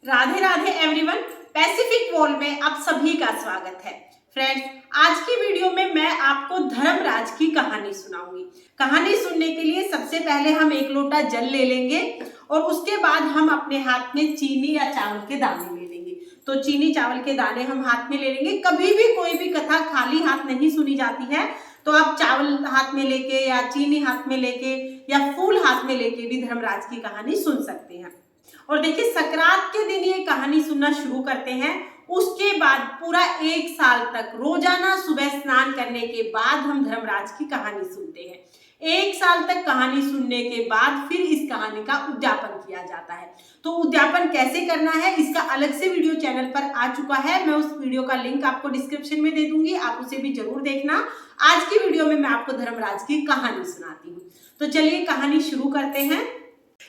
Radhe Radhe everyone. Pacific wall में आप सभी का स्वागत है। फ्रेंड्स, आज की वीडियो में मैं आपको धर्मराज की कहानी सुनाऊंगी। कहानी सुनने के लिए सबसे पहले हम एक लोटा जल ले लेंगे और उसके बाद हम अपने हाथ में चीनी या चावल के दाने ले लेंगे। तो चीनी चावल के दाने हम हाथ में ले लेंगे। कभी भी कोई भी कथा खाली हाथ नहीं सुनी जाती है, तो आप चावल हाथ में लेके या चीनी हाथ में लेके या फूल हाथ में लेके भी धर्मराज की कहानी सुन सकते हैं। और देखिए, संक्रांत के दिन ये कहानी सुनना शुरू करते हैं। उसके बाद पूरा एक साल तक रोजाना सुबह स्नान करने के बाद हम धर्मराज की कहानी सुनते हैं। एक साल तक कहानी सुनने के बाद फिर इस कहानी का उद्यापन किया जाता है। तो उद्यापन कैसे करना है, इसका अलग से वीडियो चैनल पर आ चुका है। मैं उस वीडियो का लिंक आपको डिस्क्रिप्शन में दे दूंगी, आप उसे भी जरूर देखना। आज की वीडियो में मैं आपको धर्मराज की कहानी सुनाती हूँ। तो चलिए कहानी शुरू करते हैं।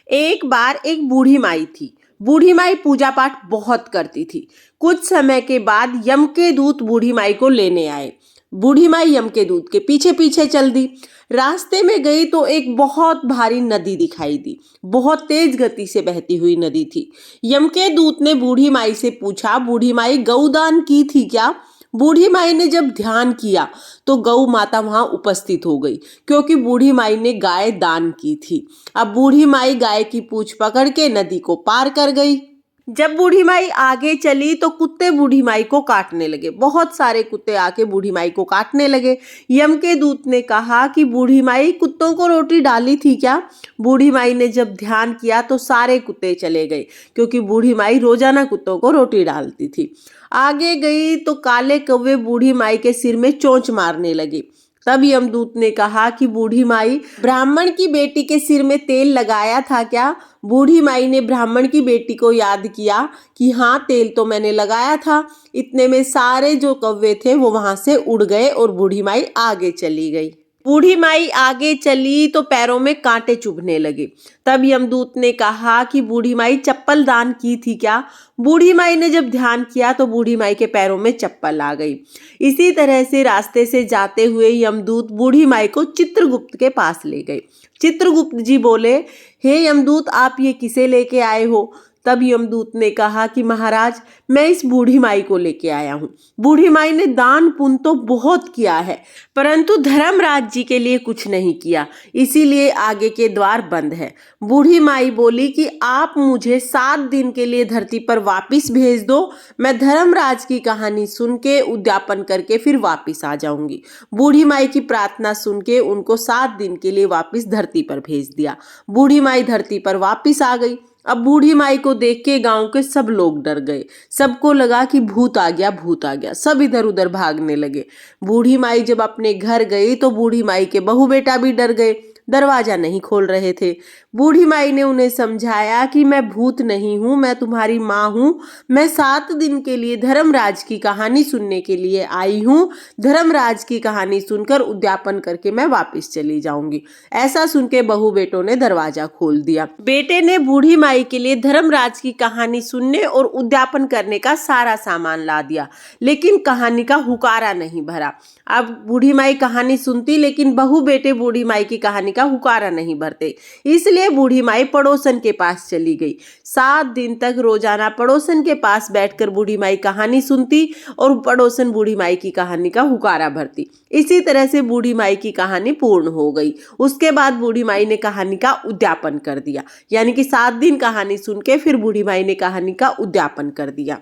एक बार एक बूढ़ी माई थी। बूढ़ी माई पूजा पाठ बहुत करती थी। कुछ समय के बाद यम के दूत बूढ़ी माई को लेने आए। बूढ़ी माई यम के दूत के पीछे पीछे चल दी। रास्ते में गई तो एक बहुत भारी नदी दिखाई दी। बहुत तेज गति से बहती हुई नदी थी। यम के दूत ने बूढ़ी माई से पूछा, बूढ़ी माई गौदान की थी क्या? बूढ़ी माई ने जब ध्यान किया तो गौ माता वहां उपस्थित हो गई, क्योंकि बूढ़ी माई ने गाय दान की थी। अब बूढ़ी माई गाय की पूंछ पकड़ के नदी को पार कर गई। जब बूढ़ी माई आगे चली तो कुत्ते बूढ़ी माई को काटने लगे। बहुत सारे कुत्ते आके बूढ़ी माई को काटने लगे। यम के दूत ने कहा कि बूढ़ी माई, कुत्तों को रोटी डाली थी क्या? बूढ़ी माई ने जब ध्यान किया तो सारे कुत्ते चले गए, क्योंकि बूढ़ी माई रोजाना कुत्तों को रोटी डालती थी। आगे गई तो काले कौवे बूढ़ी माई के सिर में चोंच मारने लगे। तब यमदूत ने कहा कि बूढ़ी माई, ब्राह्मण की बेटी के सिर में तेल लगाया था क्या? बूढ़ी माई ने ब्राह्मण की बेटी को याद किया कि हाँ, तेल तो मैंने लगाया था। इतने में सारे जो कौवे थे वो वहां से उड़ गए और बूढ़ी माई आगे चली गई। बूढ़ी माई आगे चली तो पैरों में कांटे चुभने लगे। तब यमदूत ने कहा कि बूढ़ी माई, चप्पल दान की थी क्या? बूढ़ी माई ने जब ध्यान किया तो बूढ़ी माई के पैरों में चप्पल आ गई। इसी तरह से रास्ते से जाते हुए यमदूत बूढ़ी माई को चित्रगुप्त के पास ले गए। चित्रगुप्त जी बोले, हे यमदूत, आप ये किसे लेके आए हो? तब यमदूत ने कहा कि महाराज, मैं इस बूढ़ी माई को लेके आया हूँ। बूढ़ी माई ने दान पुण्य तो बहुत किया है, परंतु धर्मराज जी के लिए कुछ नहीं किया, इसीलिए आगे के द्वार बंद है। बूढ़ी माई बोली कि आप मुझे 7 दिन के लिए धरती पर वापिस भेज दो। मैं धर्मराज की कहानी सुन के उद्यापन करके फिर वापिस आ जाऊंगी। बूढ़ी माई की प्रार्थना सुन के उनको 7 दिन के लिए वापिस धरती पर भेज दिया। बूढ़ी माई धरती पर वापिस आ गई। अब बूढ़ी माई को देख के गांव के सब लोग डर गए। सबको लगा कि भूत आ गया, भूत आ गया। सब इधर उधर भागने लगे। बूढ़ी माई जब अपने घर गई तो बूढ़ी माई के बहू बेटा भी डर गए, दरवाजा नहीं खोल रहे थे। बूढ़ी माई ने उन्हें समझाया कि मैं भूत नहीं हूँ, मैं तुम्हारी माँ हूँ। मैं 7 दिन के लिए धर्मराज की कहानी सुनने के लिए आई हूँ। धर्मराज की कहानी सुनकर उद्यापन करके मैं वापस चली जाऊंगी। ऐसा सुन के बहू बेटों ने दरवाजा खोल दिया। बेटे ने बूढ़ी माई के लिए धर्मराज की कहानी सुनने और उद्यापन करने का सारा सामान ला दिया, लेकिन कहानी का हुकारा नहीं भरा। अब बूढ़ी माई कहानी सुनती, लेकिन बहू बेटे बूढ़ी माई की कहानी का हुकारा नहीं भरते। इसलिए बूढ़ी माई पड़ोसन के पास चली गई। 7 दिन तक रोजाना पड़ोसन के पास बैठकर बूढ़ी माई कहानी सुनती और पड़ोसन बूढ़ी माई की कहानी का हुकारा भरती। इसी तरह से बूढ़ी माई की कहानी पूर्ण हो गई। उसके बाद बूढ़ी माई ने कहानी का उद्यापन कर दिया, यानी कि 7 दिन कहानी सुन के फिर बूढ़ी माई ने कहानी का उद्यापन कर दिया।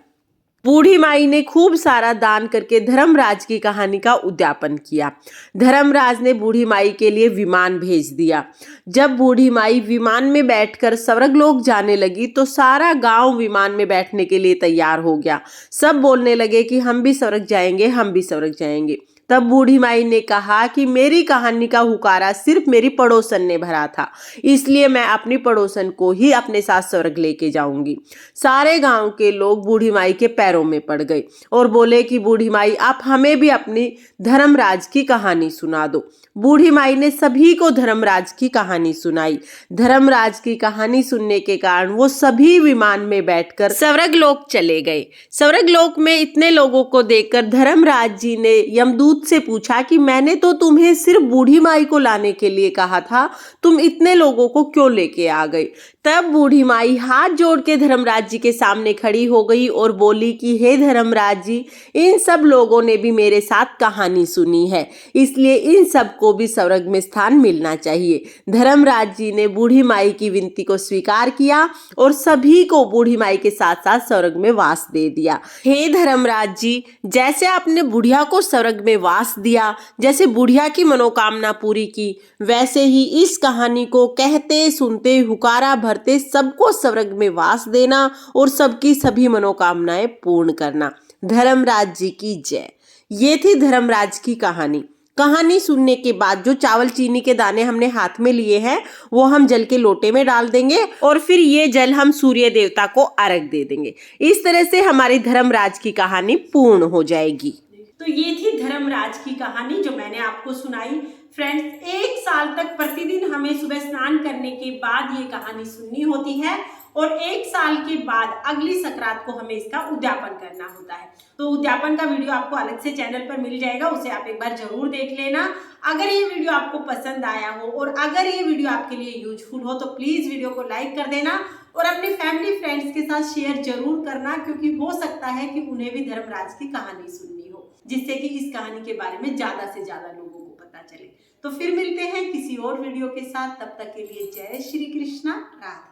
बूढ़ी माई ने खूब सारा दान करके धर्मराज की कहानी का उद्यापन किया। धर्मराज ने बूढ़ी माई के लिए विमान भेज दिया। जब बूढ़ी माई विमान में बैठकर स्वर्गलोक जाने लगी तो सारा गांव विमान में बैठने के लिए तैयार हो गया। सब बोलने लगे कि हम भी स्वर्ग जाएंगे, हम भी स्वर्ग जाएंगे। तब बूढ़ी माई ने कहा कि मेरी कहानी का हुकारा सिर्फ मेरी पड़ोसन ने भरा था, इसलिए मैं अपनी पड़ोसन को ही अपने साथ स्वर्ग लेके जाऊंगी। सारे गांव के लोग बूढ़ी माई के पैरों में पड़ गए और बोले कि बूढ़ी माई, आप हमें भी अपनी धर्मराज की कहानी सुना दो। बूढ़ी माई ने सभी को धर्मराज की कहानी सुनाई। धर्मराज की कहानी सुनने के कारण वो सभी विमान में बैठकर स्वर्गलोक चले गए। स्वर्गलोक में इतने लोगों को देखकर धर्मराज जी ने यमदूत से पूछा कि मैंने तो तुम्हें सिर्फ बूढ़ी माई को लाने के लिए कहा था, तुम इतने लोगों को क्यों लेके आ गए? तब बूढ़ी माई हाथ जोड़ के धर्मराज जी के सामने खड़ी हो गई और बोली कि हे धर्मराज जी, इन सब लोगों ने भी मेरे साथ कहानी सुनी है, इसलिए इन सबको भी स्वर्ग में स्थान मिलना चाहिए। धर्मराज जी ने बूढ़ी माई की विनती को स्वीकार किया और सभी को बूढ़ी माई के साथ साथ स्वर्ग में वास दे दिया। हे धर्मराज जी, जैसे आपने बुढ़िया को स्वर्ग में वास दिया, जैसे बुढ़िया की मनोकामना पूरी की, वैसे ही इस कहानी को कहते सुनते हुकारा भरते सबको स्वर्ग में वास देना और सबकी सभी मनोकामनाएं पूर्ण करना। धर्मराज जी की जय। ये थी धर्मराज की कहानी। कहानी सुनने के बाद जो चावल चीनी के दाने हमने हाथ में लिए हैं वो हम जल के लोटे में डाल देंगे और फिर ये जल हम सूर्य देवता को अर्घ दे देंगे। इस तरह से हमारी धर्मराज की कहानी पूर्ण हो जाएगी। तो ये थी धर्मराज की कहानी जो मैंने आपको सुनाई। फ्रेंड्स, 1 साल तक प्रतिदिन हमें सुबह स्नान करने के बाद ये कहानी सुननी होती है और 1 साल के बाद अगली सकरात को हमें इसका उद्यापन करना होता है। तो उद्यापन का वीडियो आपको अलग से चैनल पर मिल जाएगा, उसे आप एक बार जरूर देख लेना। अगर ये वीडियो आपको पसंद आया हो और अगर ये वीडियो आपके लिए यूजफुल हो तो प्लीज वीडियो को लाइक कर देना और अपने फैमिली फ्रेंड्स के साथ शेयर जरूर करना, क्योंकि हो सकता है कि उन्हें भी धर्मराज की कहानी सुननी हो, जिससे कि इस कहानी के बारे में ज्यादा से ज्यादा लोगों को पता चले। तो फिर मिलते हैं किसी और वीडियो के साथ, तब तक के लिए जय श्री कृष्णा, राधे।